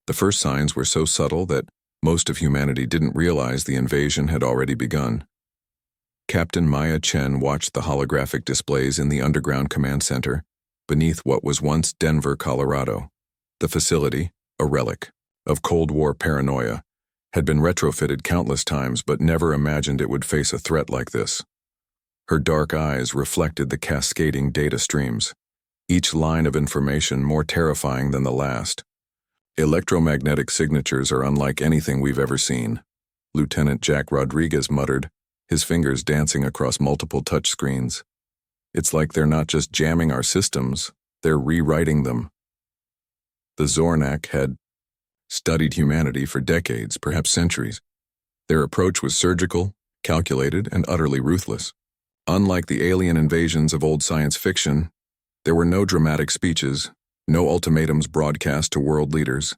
The first signs were so subtle that most of humanity didn't realize the invasion had already begun. Captain Maya Chen watched the holographic displays in the underground command center beneath what was once Denver, Colorado. The facility, a relic of Cold War paranoia, had been retrofitted countless times but never imagined it would face a threat like this. Her dark eyes reflected the cascading data streams, each line of information more terrifying than the last. Electromagnetic signatures are unlike anything we've ever seen, Lieutenant Jack Rodriguez muttered, his fingers dancing across multiple touchscreens. It's like they're not just jamming our systems, they're rewriting them. The Zornak had studied humanity for decades, perhaps centuries. Their approach was surgical, calculated, and utterly ruthless. Unlike the alien invasions of old science fiction, there were no dramatic speeches, no ultimatums broadcast to world leaders,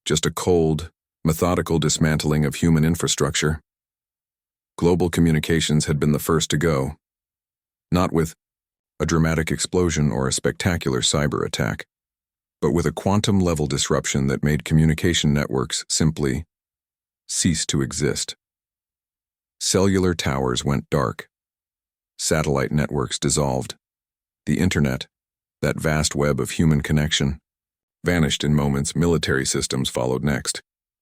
just a cold, methodical dismantling of human infrastructure. Global communications had been the first to go, not with a dramatic explosion or a spectacular cyber attack, but with a quantum-level disruption that made communication networks simply cease to exist. Cellular towers went dark. Satellite networks dissolved. The internet, that vast web of human connection, vanished in moments. Military systems followed next.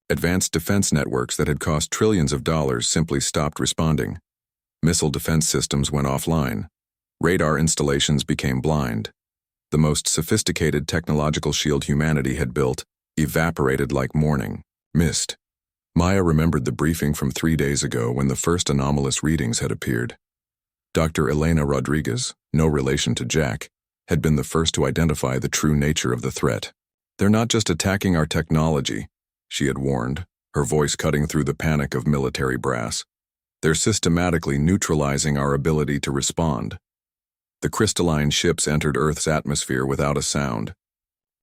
Advanced defense networks that had cost trillions of dollars simply stopped responding. Missile defense systems went offline. Radar installations became blind. The most sophisticated technological shield humanity had built evaporated like morning mist. Maya remembered the briefing from 3 days ago when the first anomalous readings had appeared. Dr. Elena Rodriguez, no relation to Jack, had been the first to identify the true nature of the threat. "They're not just attacking our technology," she had warned, her voice cutting through the panic of military brass. "They're systematically neutralizing our ability to respond." The crystalline ships entered Earth's atmosphere without a sound.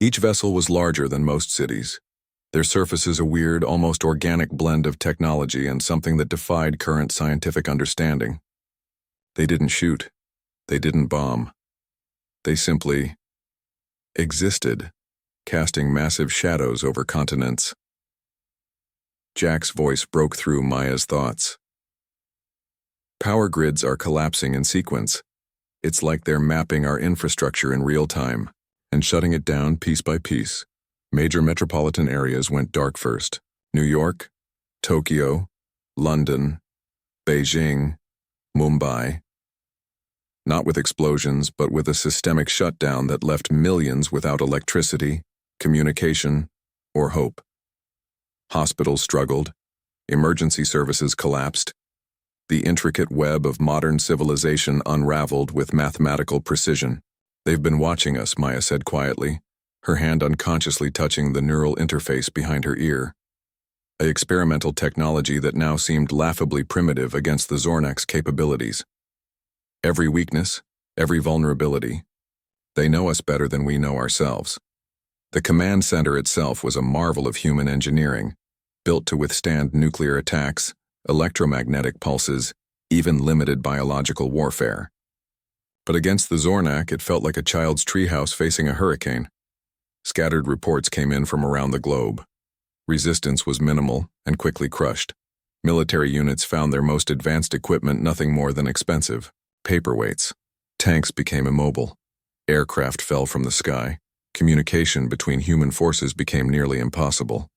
Each vessel was larger than most cities, their surfaces a weird, almost organic blend of technology and something that defied current scientific understanding. They didn't shoot. They didn't bomb. They simply existed, casting massive shadows over continents. Jack's voice broke through Maya's thoughts. "Power grids are collapsing in sequence. It's like they're mapping our infrastructure in real time and shutting it down piece by piece." Major metropolitan areas went dark first. New York, Tokyo, London, Beijing, Mumbai. Not with explosions, but with a systemic shutdown that left millions without electricity, communication, or hope. Hospitals struggled. Emergency services collapsed. The intricate web of modern civilization unraveled with mathematical precision. "They've been watching us," Maya said quietly, her hand unconsciously touching the neural interface behind her ear. An experimental technology that now seemed laughably primitive against the Zornak's capabilities. Every weakness, every vulnerability. They know us better than we know ourselves. The command center itself was a marvel of human engineering, built to withstand nuclear attacks, electromagnetic pulses, even limited biological warfare. But against the Zornak, it felt like a child's treehouse facing a hurricane. Scattered reports came in from around the globe. Resistance was minimal and quickly crushed. Military units found their most advanced equipment nothing more than expensive paperweights. Tanks became immobile. Aircraft fell from the sky. Communication between human forces became nearly impossible.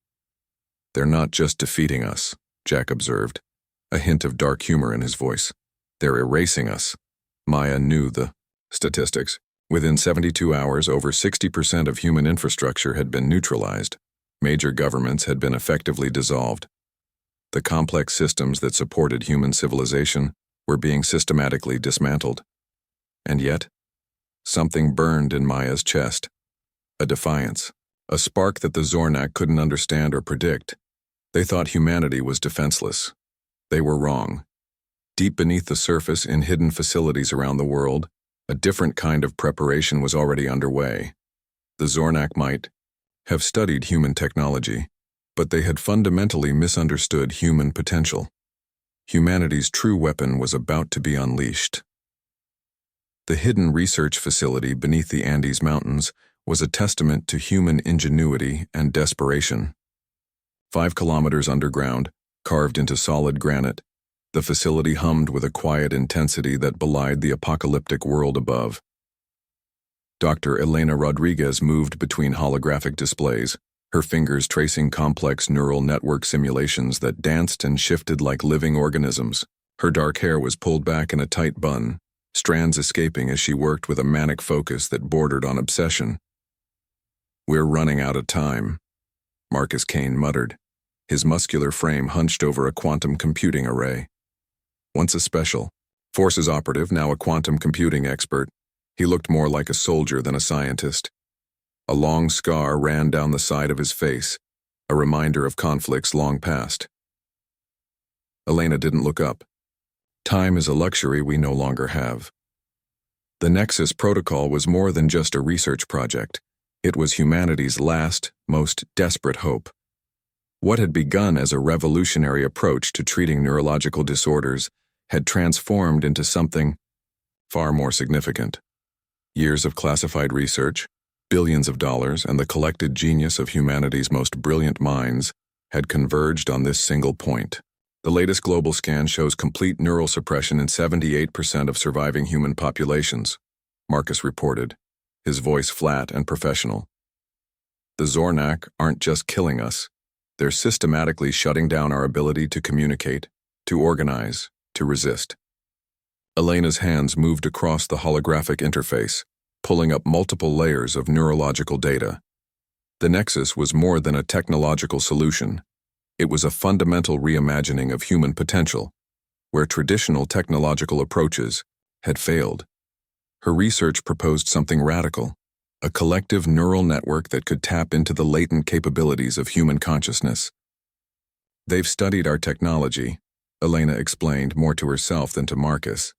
"They're not just defeating us," Jack observed, a hint of dark humor in his voice. "They're erasing us." Maya knew the statistics. Within 72 hours, over 60% of human infrastructure had been neutralized. Major governments had been effectively dissolved. The complex systems that supported human civilization were being systematically dismantled. And yet, something burned in Maya's chest. A defiance. A spark that the Zornak couldn't understand or predict. They thought humanity was defenseless. They were wrong. Deep beneath the surface, in hidden facilities around the world, a different kind of preparation was already underway. The Zornak might have studied human technology, but they had fundamentally misunderstood human potential. Humanity's true weapon was about to be unleashed. The hidden research facility beneath the Andes Mountains was a testament to human ingenuity and desperation. 5 kilometers underground, carved into solid granite, the facility hummed with a quiet intensity that belied the apocalyptic world above. Dr. Elena Rodriguez moved between holographic displays, her fingers tracing complex neural network simulations that danced and shifted like living organisms. Her dark hair was pulled back in a tight bun, strands escaping as she worked with a manic focus that bordered on obsession. "We're running out of time," Marcus Kane muttered, his muscular frame hunched over a quantum computing array. Once a special forces operative, now a quantum computing expert, he looked more like a soldier than a scientist. A long scar ran down the side of his face, a reminder of conflicts long past. Elena didn't look up. Time is a luxury we no longer have. The Nexus Protocol was more than just a research project. It was humanity's last, most desperate hope. What had begun as a revolutionary approach to treating neurological disorders had transformed into something far more significant. Years of classified research, billions of dollars, and the collected genius of humanity's most brilliant minds had converged on this single point. The latest global scan shows complete neural suppression in 78% of surviving human populations, Marcus reported, his voice flat and professional. The Zornak aren't just killing us, they're systematically shutting down our ability to communicate, to organize, to resist. Elena's hands moved across the holographic interface, pulling up multiple layers of neurological data. The Nexus was more than a technological solution. It was a fundamental reimagining of human potential, where traditional technological approaches had failed. Her research proposed something radical, a collective neural network that could tap into the latent capabilities of human consciousness. "They've studied our technology," Elena explained more to herself than to Marcus,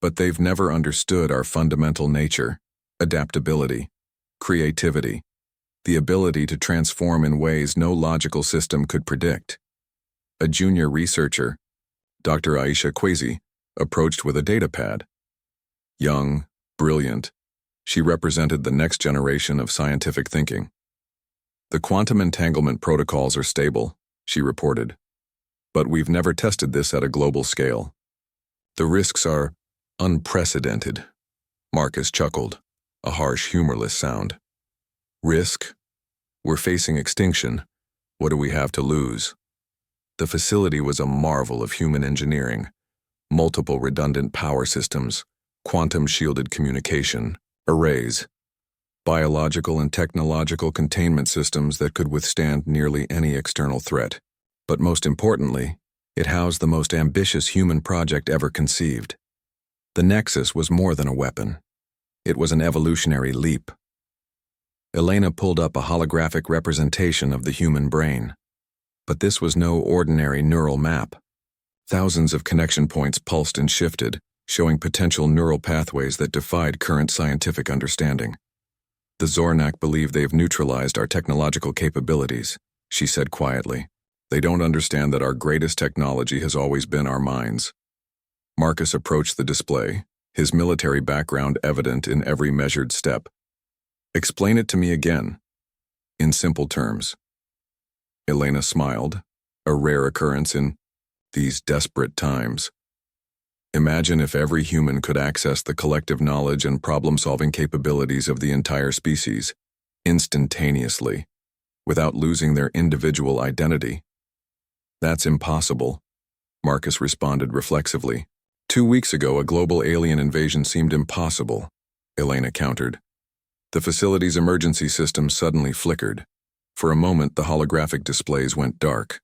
"but they've never understood our fundamental nature, adaptability, creativity, the ability to transform in ways no logical system could predict." A junior researcher, Dr. Aisha Kwesi, approached with a datapad. Young, brilliant, she represented the next generation of scientific thinking. "The quantum entanglement protocols are stable," she reported, "but we've never tested this at a global scale. The risks are unprecedented." Marcus chuckled, a harsh, humorless sound. "Risk? We're facing extinction. What do we have to lose?" The facility was a marvel of human engineering. Multiple redundant power systems, quantum-shielded communication, arrays, biological and technological containment systems that could withstand nearly any external threat. But most importantly, it housed the most ambitious human project ever conceived. The Nexus was more than a weapon. It was an evolutionary leap. Elena pulled up a holographic representation of the human brain. But this was no ordinary neural map. Thousands of connection points pulsed and shifted, showing potential neural pathways that defied current scientific understanding. "The Zornak believe they've neutralized our technological capabilities," she said quietly. "They don't understand that our greatest technology has always been our minds." Marcus approached the display, his military background evident in every measured step. "Explain it to me again." "In simple terms." Elena smiled, a rare occurrence in these desperate times. "Imagine if every human could access the collective knowledge and problem-solving capabilities of the entire species, instantaneously, without losing their individual identity." "That's impossible," Marcus responded reflexively. 2 weeks ago, a global alien invasion seemed impossible," Elena countered. The facility's emergency system suddenly flickered. For a moment, the holographic displays went dark.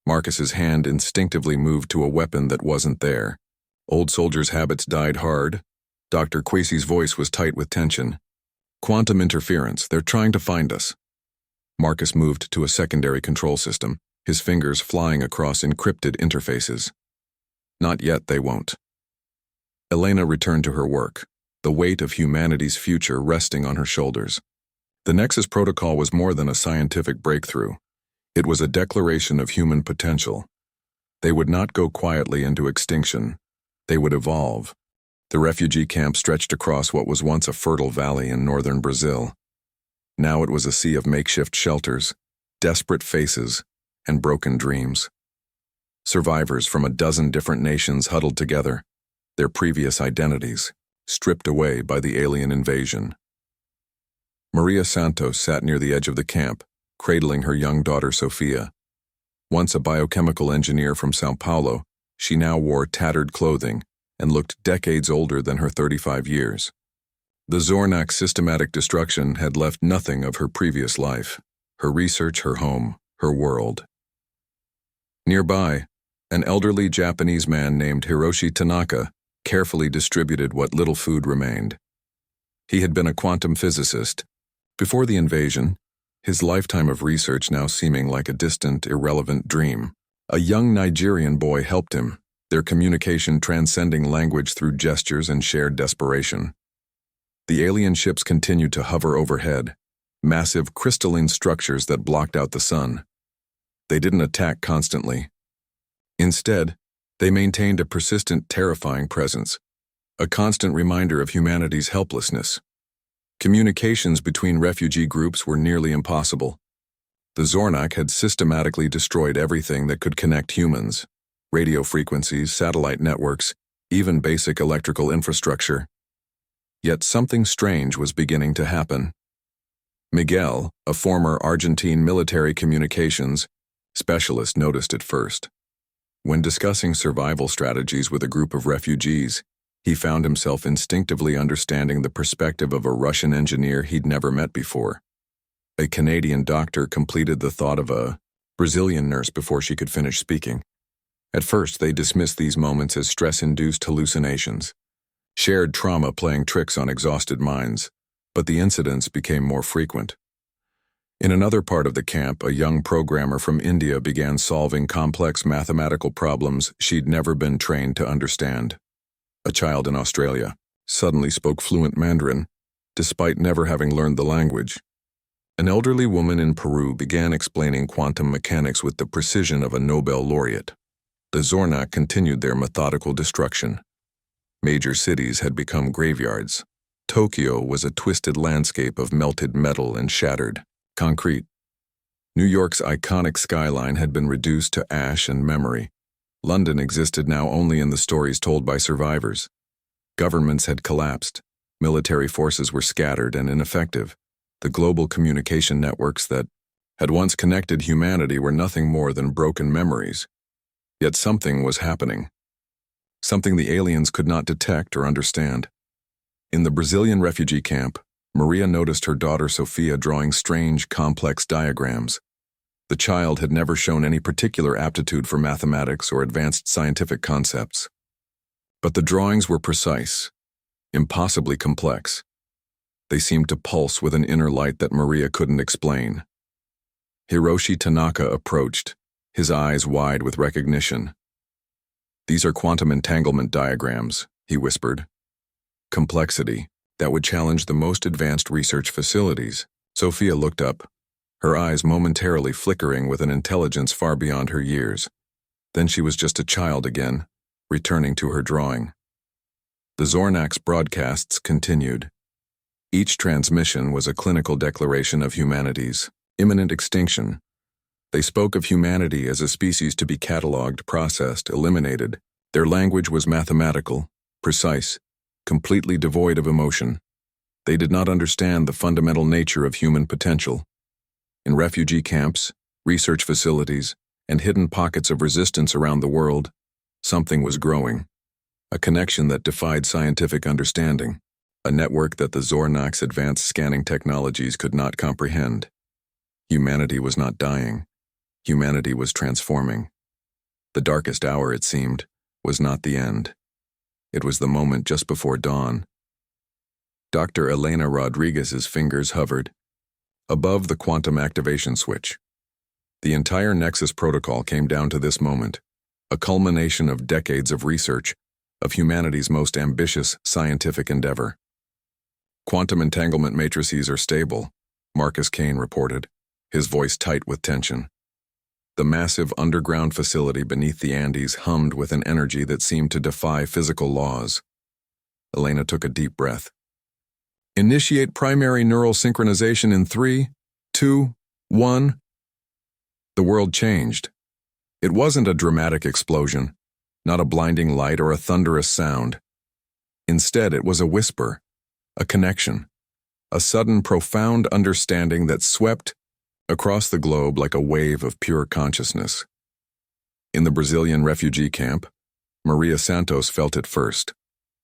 Marcus's hand instinctively moved to a weapon that wasn't there. Old soldiers' habits died hard. Dr. Kwesi's voice was tight with tension. "Quantum interference, they're trying to find us." Marcus moved to a secondary control system, his fingers flying across encrypted interfaces. "Not yet, they won't." Elena returned to her work, the weight of humanity's future resting on her shoulders. The Nexus Protocol was more than a scientific breakthrough. It was a declaration of human potential. They would not go quietly into extinction. They would evolve. The refugee camp stretched across what was once a fertile valley in northern Brazil. Now it was a sea of makeshift shelters, desperate faces, and broken dreams. Survivors from a dozen different nations huddled together, their previous identities stripped away by the alien invasion. Maria Santos sat near the edge of the camp, cradling her young daughter Sofia. Once a biochemical engineer from Sao Paulo, she now wore tattered clothing and looked decades older than her 35 years. The Zornak's systematic destruction had left nothing of her previous life, her research, her home, her world. Nearby, an elderly Japanese man named Hiroshi Tanaka carefully distributed what little food remained. He had been a quantum physicist. Before the invasion, his lifetime of research now seeming like a distant, irrelevant dream. A young Nigerian boy helped him, their communication transcending language through gestures and shared desperation. The alien ships continued to hover overhead, massive crystalline structures that blocked out the sun. They didn't attack constantly. Instead, they maintained a persistent, terrifying presence, a constant reminder of humanity's helplessness. Communications between refugee groups were nearly impossible. The Zornak had systematically destroyed everything that could connect humans: radio frequencies, satellite networks, even basic electrical infrastructure. Yet something strange was beginning to happen. Miguel, a former Argentine military communications specialist, noticed it first. When discussing survival strategies with a group of refugees, he found himself instinctively understanding the perspective of a Russian engineer he'd never met before. A Canadian doctor completed the thought of a Brazilian nurse before she could finish speaking. At first, they dismissed these moments as stress-induced hallucinations, shared trauma playing tricks on exhausted minds, but the incidents became more frequent. In another part of the camp, a young programmer from India began solving complex mathematical problems she'd never been trained to understand. A child in Australia suddenly spoke fluent Mandarin, despite never having learned the language. An elderly woman in Peru began explaining quantum mechanics with the precision of a Nobel laureate. The Zornak continued their methodical destruction. Major cities had become graveyards. Tokyo was a twisted landscape of melted metal and shattered concrete. New York's iconic skyline had been reduced to ash and memory. London existed now only in the stories told by survivors. Governments had collapsed. Military forces were scattered and ineffective. The global communication networks that had once connected humanity were nothing more than broken memories. Yet something was happening. Something the aliens could not detect or understand. In the Brazilian refugee camp, Maria noticed her daughter Sofia drawing strange, complex diagrams. The child had never shown any particular aptitude for mathematics or advanced scientific concepts. But the drawings were precise, impossibly complex. They seemed to pulse with an inner light that Maria couldn't explain. Hiroshi Tanaka approached, his eyes wide with recognition. "These are quantum entanglement diagrams," he whispered. "Complexity that would challenge the most advanced research facilities." Sofia looked up, her eyes momentarily flickering with an intelligence far beyond her years. Then she was just a child again, returning to her drawing. The Zornak's broadcasts continued. Each transmission was a clinical declaration of humanity's imminent extinction. They spoke of humanity as a species to be catalogued, processed, eliminated. Their language was mathematical, precise, completely devoid of emotion. They did not understand the fundamental nature of human potential. In refugee camps, research facilities, and hidden pockets of resistance around the world, something was growing. A connection that defied scientific understanding. A network that the Zornak's advanced scanning technologies could not comprehend. Humanity was not dying. Humanity was transforming. The darkest hour, it seemed, was not the end. It was the moment just before dawn. Dr. Elena Rodriguez's fingers hovered above the quantum activation switch. The entire Nexus protocol came down to this moment, a culmination of decades of research, of humanity's most ambitious scientific endeavor. "Quantum entanglement matrices are stable," Marcus Kane reported, his voice tight with tension. The massive underground facility beneath the Andes hummed with an energy that seemed to defy physical laws. Elena took a deep breath. Initiate primary neural synchronization in 3, 2, 1. The world changed. It wasn't a dramatic explosion, not a blinding light or a thunderous sound. Instead, it was a whisper, a connection, a sudden profound understanding that swept across the globe like a wave of pure consciousness. In the Brazilian refugee camp, Maria Santos felt it first,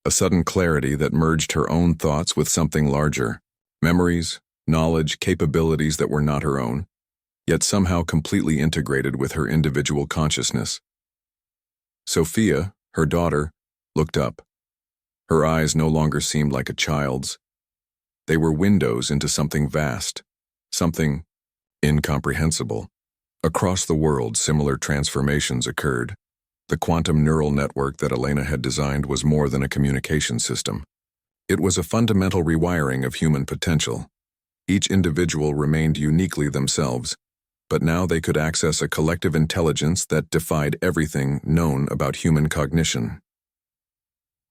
a sudden clarity that merged her own thoughts with something larger, memories, knowledge, capabilities that were not her own, yet somehow completely integrated with her individual consciousness. Sophia, her daughter, looked up. Her eyes no longer seemed like a child's. They were windows into something vast, something incomprehensible. Across the world, similar transformations occurred. The quantum neural network that Elena had designed was more than a communication system. It was a fundamental rewiring of human potential. Each individual remained uniquely themselves, but now they could access a collective intelligence that defied everything known about human cognition.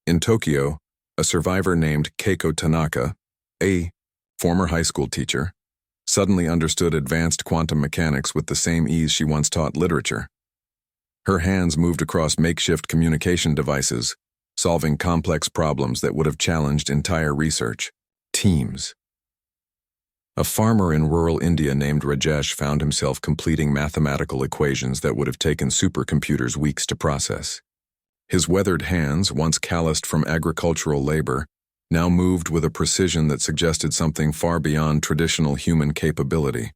In Tokyo, a survivor named Keiko Tanaka, a former high school teacher, suddenly understood advanced quantum mechanics with the same ease she once taught literature. Her hands moved across makeshift communication devices, solving complex problems that would have challenged entire research teams. A farmer in rural India named Rajesh found himself completing mathematical equations that would have taken supercomputers weeks to process. His weathered hands, once calloused from agricultural labor, now moved with a precision that suggested something far beyond traditional human capability.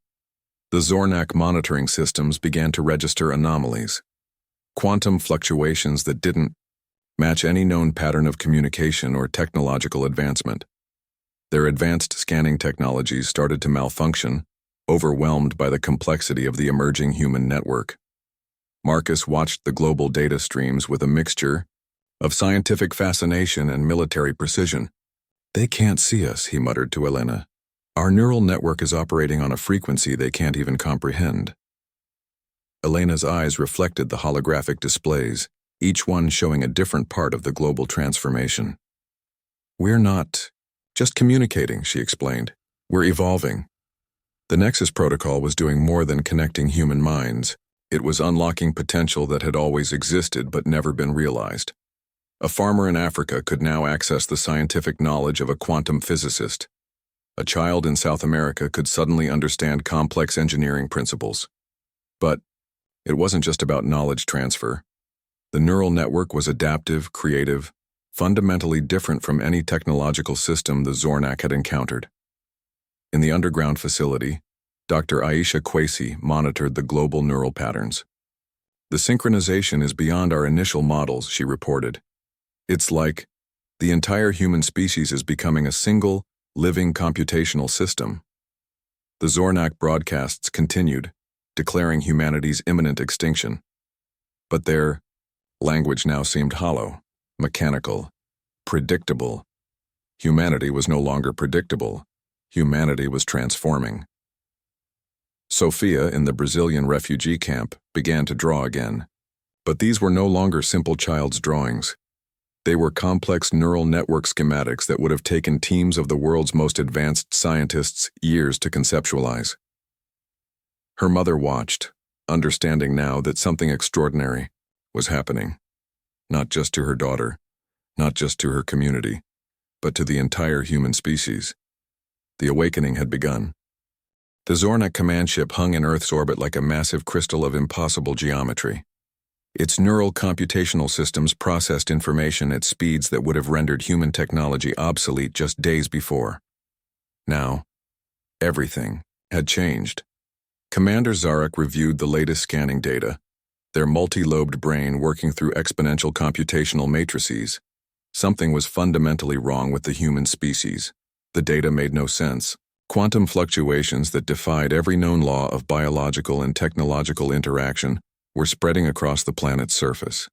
The Zornak monitoring systems began to register anomalies, quantum fluctuations that didn't match any known pattern of communication or technological advancement. Their advanced scanning technologies started to malfunction, overwhelmed by the complexity of the emerging human network. Marcus watched the global data streams with a mixture of scientific fascination and military precision. "They can't see us," he muttered to Elena. "Our neural network is operating on a frequency they can't even comprehend." Elena's eyes reflected the holographic displays, each one showing a different part of the global transformation. "We're not just communicating," she explained. "We're evolving." The Nexus Protocol was doing more than connecting human minds. It was unlocking potential that had always existed but never been realized. A farmer in Africa could now access the scientific knowledge of a quantum physicist. A child in South America could suddenly understand complex engineering principles. But it wasn't just about knowledge transfer. The neural network was adaptive, creative, fundamentally different from any technological system the Zornak had encountered. In the underground facility, Dr. Aisha Kwesi monitored the global neural patterns. "The synchronization is beyond our initial models," she reported. "It's like the entire human species is becoming a single, living computational system." The Zornak broadcasts continued, declaring humanity's imminent extinction. But their language now seemed hollow, mechanical, predictable. Humanity was no longer predictable. Humanity was transforming. Sophia, in the Brazilian refugee camp, began to draw again. But these were no longer simple child's drawings. They were complex neural network schematics that would have taken teams of the world's most advanced scientists years to conceptualize. Her mother watched, understanding now that something extraordinary was happening, not just to her daughter, not just to her community, but to the entire human species. The awakening had begun. The Zornak command ship hung in Earth's orbit like a massive crystal of impossible geometry. Its neural computational systems processed information at speeds that would have rendered human technology obsolete just days before. Now, everything had changed. Commander Zarek reviewed the latest scanning data, their multi-lobed brain working through exponential computational matrices. Something was fundamentally wrong with the human species. The data made no sense. Quantum fluctuations that defied every known law of biological and technological interaction were spreading across the planet's surface.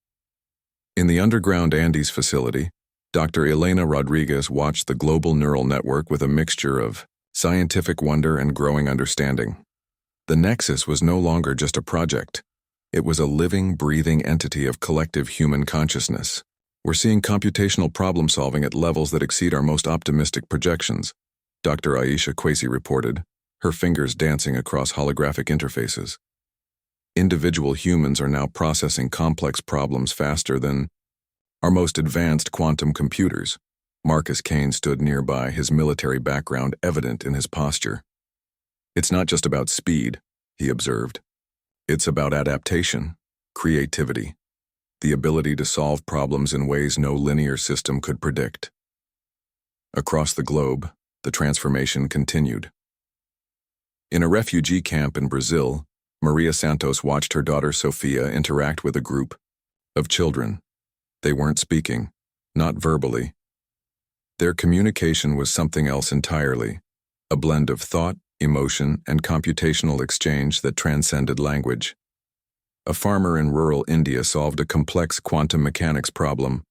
In the underground Andes facility, Dr. Elena Rodriguez watched the global neural network with a mixture of scientific wonder and growing understanding. The Nexus was no longer just a project. It was a living, breathing entity of collective human consciousness. We're seeing computational problem solving at levels that exceed our most optimistic projections, Dr. Aisha Quasi reported, her fingers dancing across holographic interfaces. Individual humans are now processing complex problems faster than our most advanced quantum computers. Marcus Kane stood nearby, his military background evident in his posture. It's not just about speed, he observed. It's about adaptation, creativity, the ability to solve problems in ways no linear system could predict. Across the globe, the transformation continued. In a refugee camp in Brazil, Maria Santos watched her daughter Sofia interact with a group of children. They weren't speaking, not verbally. Their communication was something else entirely, a blend of thought, emotion, and computational exchange that transcended language. A farmer in rural India solved a complex quantum mechanics problem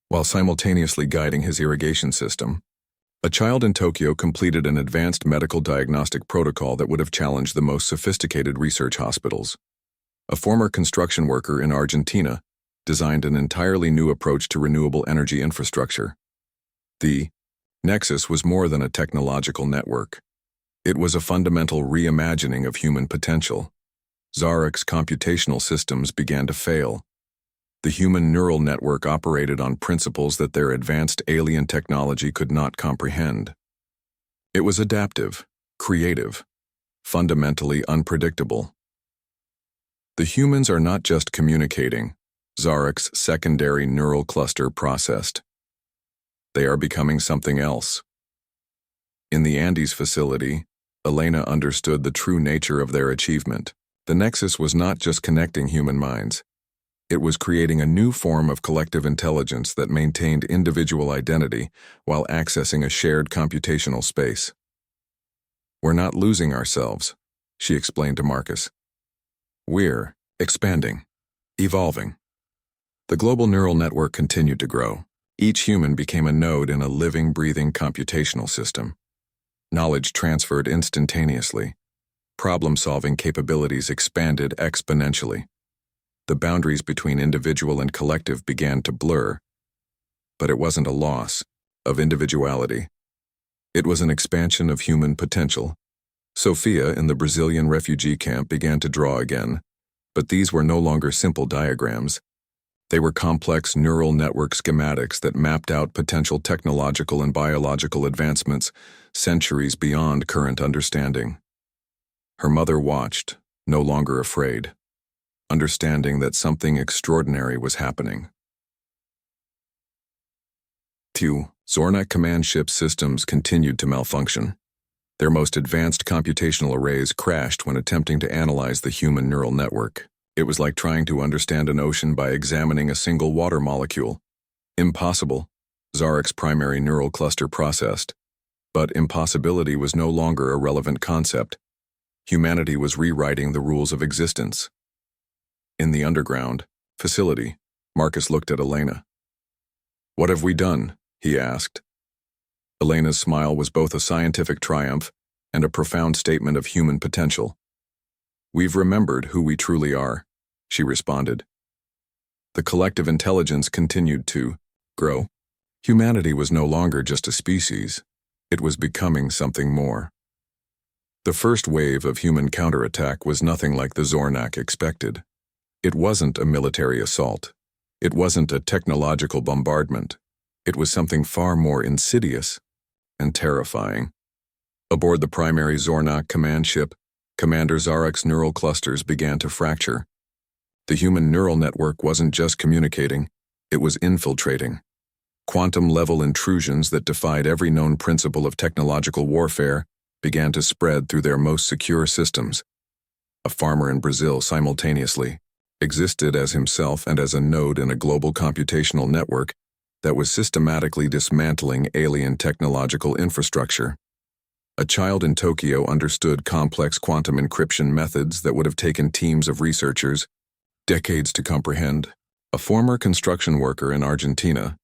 while simultaneously guiding his irrigation system. A child in Tokyo completed an advanced medical diagnostic protocol that would have challenged the most sophisticated research hospitals. A former construction worker in Argentina designed an entirely new approach to renewable energy infrastructure. The Nexus was more than a technological network. It was a fundamental reimagining of human potential. Zarek's computational systems began to fail. The human neural network operated on principles that their advanced alien technology could not comprehend. It was adaptive, creative, fundamentally unpredictable. The humans are not just communicating, Zarek's secondary neural cluster processed. They are becoming something else. In the Andes facility, Elena understood the true nature of their achievement. The Nexus was not just connecting human minds. It was creating a new form of collective intelligence that maintained individual identity while accessing a shared computational space. We're not losing ourselves, she explained to Marcus. We're expanding, evolving. The global neural network continued to grow. Each human became a node in a living, breathing computational system. Knowledge transferred instantaneously. Problem-solving capabilities expanded exponentially. The boundaries between individual and collective began to blur. But it wasn't a loss of individuality. It was an expansion of human potential. Sofia in the Brazilian refugee camp began to draw again, but these were no longer simple diagrams. They were complex neural network schematics that mapped out potential technological and biological advancements centuries beyond current understanding. Her mother watched, no longer afraid, understanding that something extraordinary was happening. 2. Zornak command ship systems continued to malfunction. Their most advanced computational arrays crashed when attempting to analyze the human neural network. It was like trying to understand an ocean by examining a single water molecule. Impossible, Zarek's primary neural cluster processed. But impossibility was no longer a relevant concept. Humanity was rewriting the rules of existence. In the underground facility, Marcus looked at Elena. "What have we done?" he asked. Elena's smile was both a scientific triumph and a profound statement of human potential. "We've remembered who we truly are," she responded. The collective intelligence continued to grow. Humanity was no longer just a species. It was becoming something more. The first wave of human counterattack was nothing like the Zornak expected. It wasn't a military assault. It wasn't a technological bombardment. It was something far more insidious and terrifying. Aboard the primary Zornak command ship, Commander Zarek's neural clusters began to fracture. The human neural network wasn't just communicating, it was infiltrating. Quantum-level intrusions that defied every known principle of technological warfare began to spread through their most secure systems. A farmer in Brazil simultaneously existed as himself and as a node in a global computational network that was systematically dismantling alien technological infrastructure. A child in Tokyo understood complex quantum encryption methods that would have taken teams of researchers decades to comprehend. A former construction worker in Argentina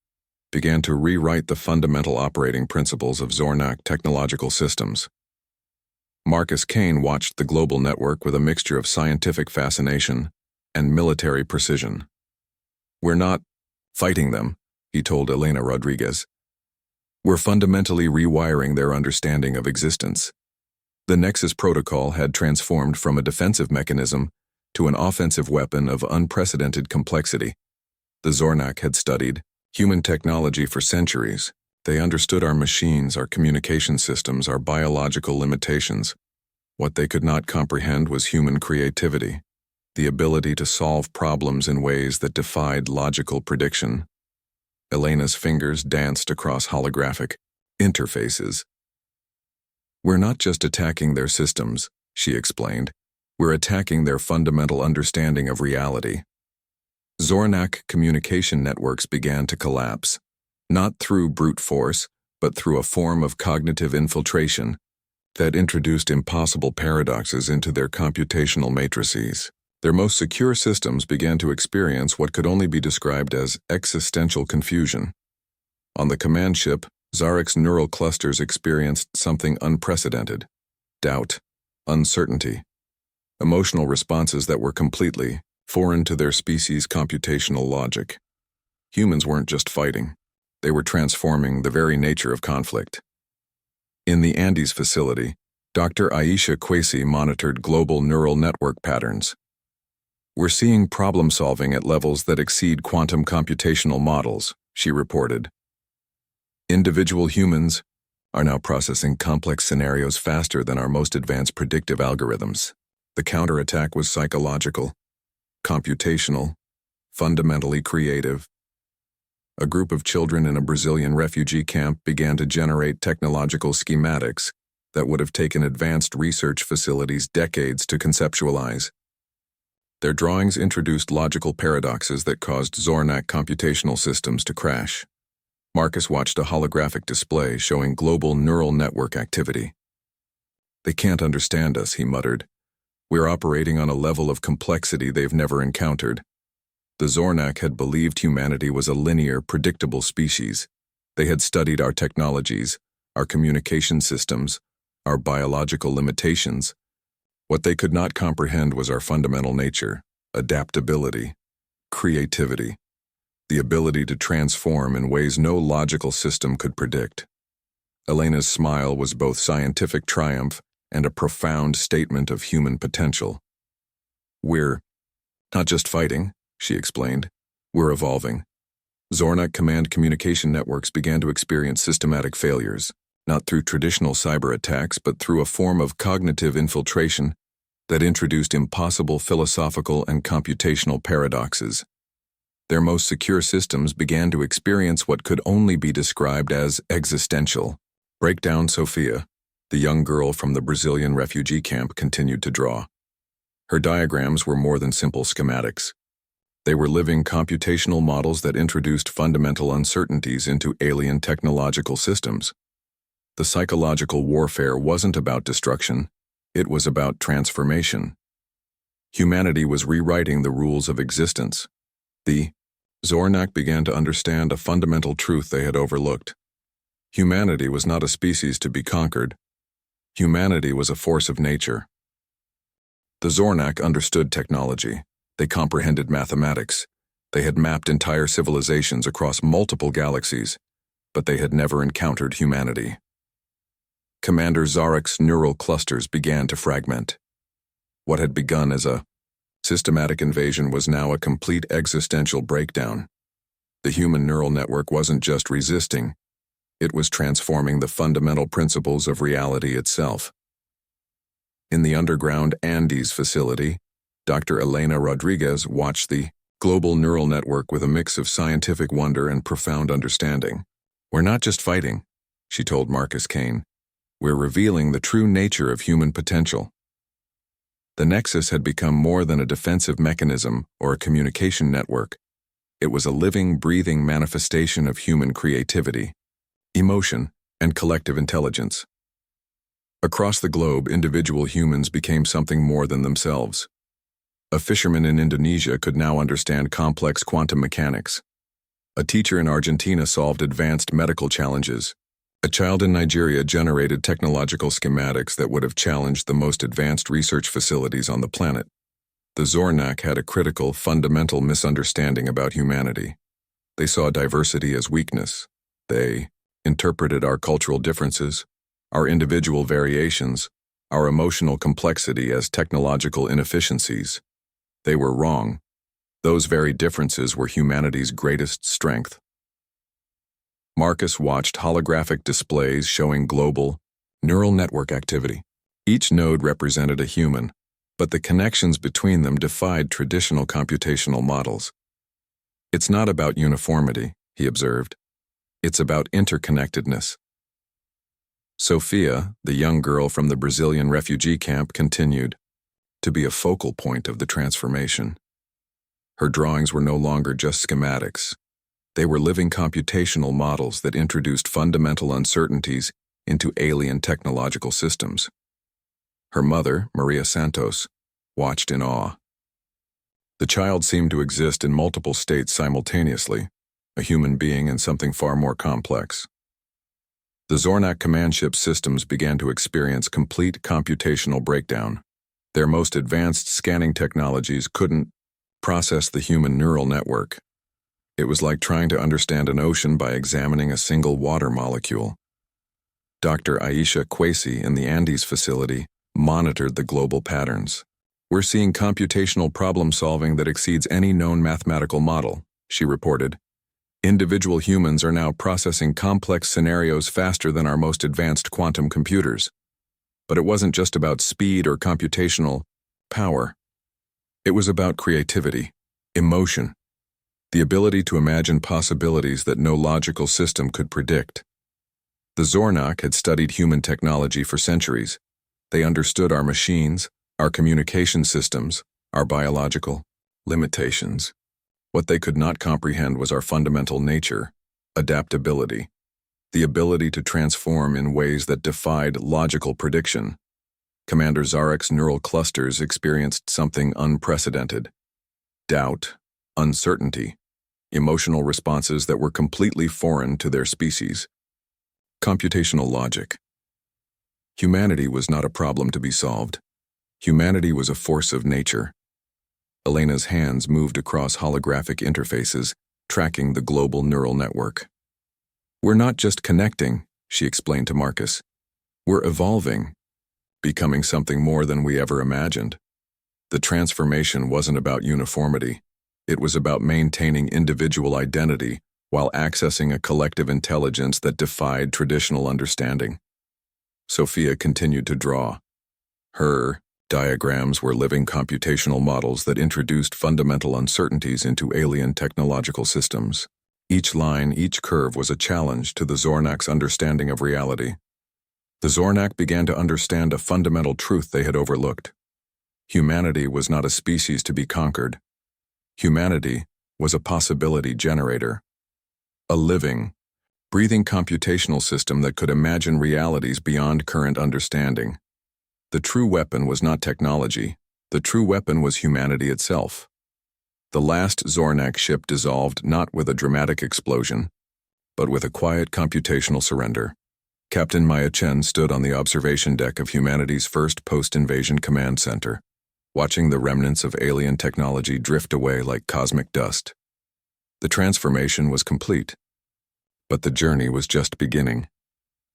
began to rewrite the fundamental operating principles of Zornak technological systems. Marcus Kane watched the global network with a mixture of scientific fascination and military precision. "We're not fighting them," he told Elena Rodriguez. We're fundamentally rewiring their understanding of existence. The Nexus protocol had transformed from a defensive mechanism to an offensive weapon of unprecedented complexity. The Zornak had studied human technology for centuries. They understood our machines, our communication systems, our biological limitations. What they could not comprehend was human creativity, the ability to solve problems in ways that defied logical prediction. Elena's fingers danced across holographic interfaces. We're not just attacking their systems, she explained. We're attacking their fundamental understanding of reality. Zornak communication networks began to collapse, not through brute force, but through a form of cognitive infiltration that introduced impossible paradoxes into their computational matrices. Their most secure systems began to experience what could only be described as existential confusion. On the command ship, Zarek's neural clusters experienced something unprecedented: doubt, uncertainty, emotional responses that were completely foreign to their species' computational logic. Humans weren't just fighting. They were transforming the very nature of conflict. In the Andes facility, Dr. Aisha Kwesi monitored global neural network patterns. We're seeing problem-solving at levels that exceed quantum computational models, she reported. Individual humans are now processing complex scenarios faster than our most advanced predictive algorithms. The counterattack was psychological, computational, fundamentally creative. A group of children in a Brazilian refugee camp began to generate technological schematics that would have taken advanced research facilities decades to conceptualize. Their drawings introduced logical paradoxes that caused Zornak computational systems to crash. Marcus watched a holographic display showing global neural network activity. They can't understand us, he muttered. We're operating on a level of complexity they've never encountered. The Zornak had believed humanity was a linear, predictable species. They had studied our technologies, our communication systems, our biological limitations. What they could not comprehend was our fundamental nature, adaptability, creativity, the ability to transform in ways no logical system could predict. Elena's smile was both scientific triumph and a profound statement of human potential. We're not just fighting, she explained. We're evolving. Zornak command communication networks began to experience systematic failures, not through traditional cyber attacks, but through a form of cognitive infiltration that introduced impossible philosophical and computational paradoxes. Their most secure systems began to experience what could only be described as existential. Break down Sophia, the young girl from the Brazilian refugee camp, continued to draw. Her diagrams were more than simple schematics. They were living computational models that introduced fundamental uncertainties into alien technological systems. The psychological warfare wasn't about destruction, it was about transformation. Humanity was rewriting the rules of existence. The Zornak began to understand a fundamental truth they had overlooked. Humanity was not a species to be conquered. Humanity was a force of nature. The Zornak understood technology. They comprehended mathematics. They had mapped entire civilizations across multiple galaxies, but they had never encountered humanity. Commander Zarek's neural clusters began to fragment. What had begun as a systematic invasion was now a complete existential breakdown. The human neural network wasn't just resisting, it was transforming the fundamental principles of reality itself. In the underground Andes facility, Dr. Elena Rodriguez watched the global neural network with a mix of scientific wonder and profound understanding. We're not just fighting, she told Marcus Kane. We're revealing the true nature of human potential. The Nexus had become more than a defensive mechanism or a communication network. It was a living, breathing manifestation of human creativity, emotion, and collective intelligence. Across the globe, individual humans became something more than themselves. A fisherman in Indonesia could now understand complex quantum mechanics. A teacher in Argentina solved advanced medical challenges. A child in Nigeria generated technological schematics that would have challenged the most advanced research facilities on the planet. The Zornak had a critical, fundamental misunderstanding about humanity. They saw diversity as weakness. They interpreted our cultural differences, our individual variations, our emotional complexity as technological inefficiencies. They were wrong. Those very differences were humanity's greatest strength. Marcus watched holographic displays showing global, neural network activity. Each node represented a human, but the connections between them defied traditional computational models. It's not about uniformity, he observed. It's about interconnectedness. Sophia, the young girl from the Brazilian refugee camp, continued to be a focal point of the transformation. Her drawings were no longer just schematics. They were living computational models that introduced fundamental uncertainties into alien technological systems. Her mother, Maria Santos, watched in awe. The child seemed to exist in multiple states simultaneously, a human being and something far more complex. The Zornak command ship systems began to experience complete computational breakdown. Their most advanced scanning technologies couldn't process the human neural network. It was like trying to understand an ocean by examining a single water molecule. Dr. Aisha Kwesi in the Andes facility monitored the global patterns. "We're seeing computational problem-solving that exceeds any known mathematical model," she reported. "Individual humans are now processing complex scenarios faster than our most advanced quantum computers." But it wasn't just about speed or computational power. It was about creativity, emotion, the ability to imagine possibilities that no logical system could predict. The Zornak had studied human technology for centuries. They understood our machines, our communication systems, our biological limitations. What they could not comprehend was our fundamental nature, adaptability, the ability to transform in ways that defied logical prediction. Commander Zarek's neural clusters experienced something unprecedented: doubt, uncertainty, emotional responses that were completely foreign to their species. Computational logic. Humanity was not a problem to be solved. Humanity was a force of nature. Elena's hands moved across holographic interfaces, tracking the global neural network. "We're not just connecting," she explained to Marcus. "We're evolving, becoming something more than we ever imagined." The transformation wasn't about uniformity. It was about maintaining individual identity while accessing a collective intelligence that defied traditional understanding. Sophia continued to draw. Her diagrams were living computational models that introduced fundamental uncertainties into alien technological systems. Each line, each curve was a challenge to the Zornak's understanding of reality. The Zornak began to understand a fundamental truth they had overlooked. Humanity was not a species to be conquered. Humanity was a possibility generator. A living, breathing computational system that could imagine realities beyond current understanding. The true weapon was not technology. The true weapon was humanity itself. The last Zornak ship dissolved not with a dramatic explosion, but with a quiet computational surrender. Captain Maya Chen stood on the observation deck of humanity's first post-invasion command center, watching the remnants of alien technology drift away like cosmic dust. The transformation was complete, but the journey was just beginning.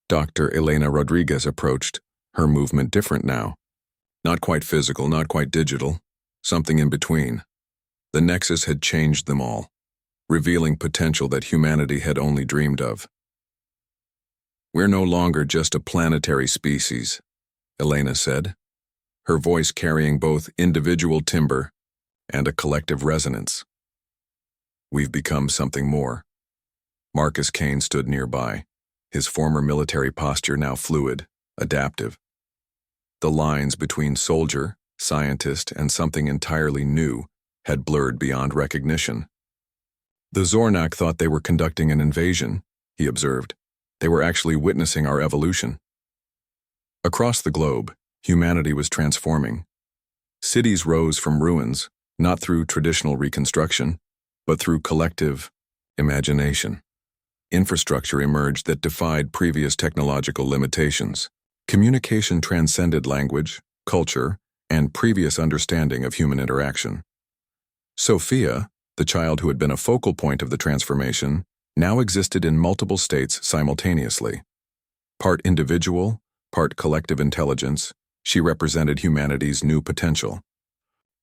Dr. Elena Rodriguez approached, her movement different now. Not quite physical, not quite digital, something in between. The Nexus had changed them all, revealing potential that humanity had only dreamed of. "We're no longer just a planetary species," Elena said, her voice carrying both individual timbre and a collective resonance. "We've become something more." Marcus Kane stood nearby, his former military posture now fluid, adaptive. The lines between soldier, scientist, and something entirely new had blurred beyond recognition. "The Zornak thought they were conducting an invasion," he observed. "They were actually witnessing our evolution." Across the globe, humanity was transforming. Cities rose from ruins, not through traditional reconstruction, but through collective imagination. Infrastructure emerged that defied previous technological limitations. Communication transcended language, culture, and previous understanding of human interaction. Sophia, The child who had been a focal point of the transformation now existed in multiple states simultaneously. Part individual, part collective intelligence, she represented humanity's new potential.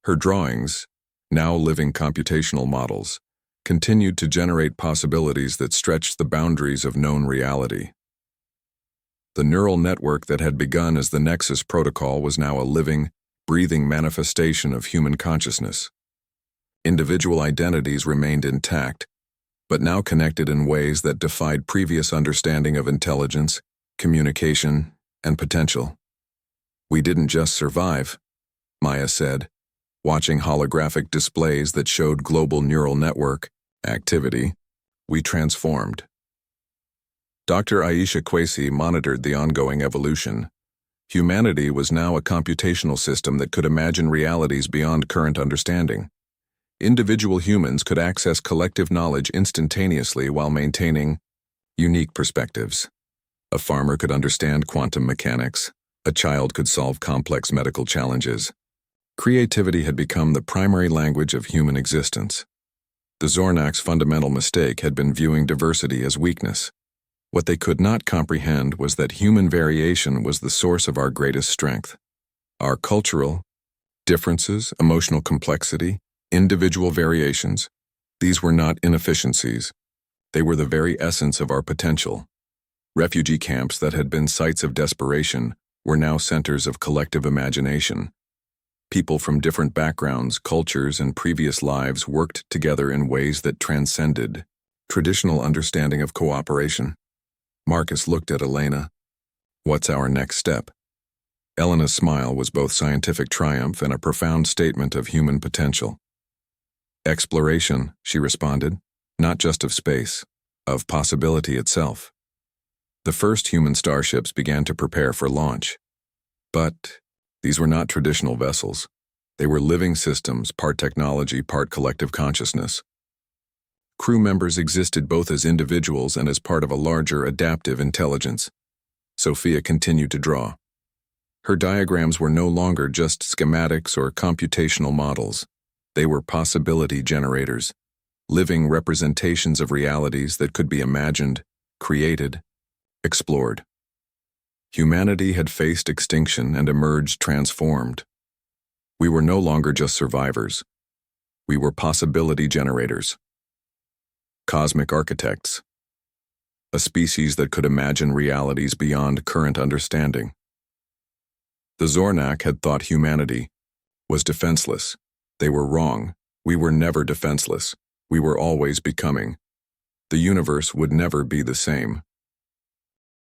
Her drawings, now living computational models, continued to generate possibilities that stretched the boundaries of known reality. The neural network that had begun as the Nexus Protocol was now a living, breathing manifestation of human consciousness. Individual identities remained intact, but now connected in ways that defied previous understanding of intelligence, communication, and potential. "We didn't just survive," Maya said, watching holographic displays that showed global neural network activity. "We transformed." Dr. Aisha Quasi monitored the ongoing evolution. Humanity was now a computational system that could imagine realities beyond current understanding. Individual humans could access collective knowledge instantaneously while maintaining unique perspectives. A farmer could understand quantum mechanics. A child could solve complex medical challenges. Creativity had become the primary language of human existence. The Zornak's fundamental mistake had been viewing diversity as weakness. What they could not comprehend was that human variation was the source of our greatest strength. Our cultural differences, emotional complexity, individual variations, these were not inefficiencies. They were the very essence of our potential. Refugee camps that had been sites of desperation were now centers of collective imagination. People from different backgrounds, cultures, and previous lives worked together in ways that transcended traditional understanding of cooperation. Marcus looked at Elena. "What's our next step?" Elena's smile was both scientific triumph and a profound statement of human potential. "Exploration," she responded, "not just of space, of possibility itself." The first human starships began to prepare for launch. But these were not traditional vessels. They were living systems, part technology, part collective consciousness. Crew members existed both as individuals and as part of a larger adaptive intelligence. Sophia continued to draw. Her diagrams were no longer just schematics or computational models. They were possibility generators, living representations of realities that could be imagined, created, explored. Humanity had faced extinction and emerged transformed. We were no longer just survivors. We were possibility generators. Cosmic architects. A species that could imagine realities beyond current understanding. The Zornak had thought humanity was defenseless. They were wrong. We were never defenseless. We were always becoming. The universe would never be the same.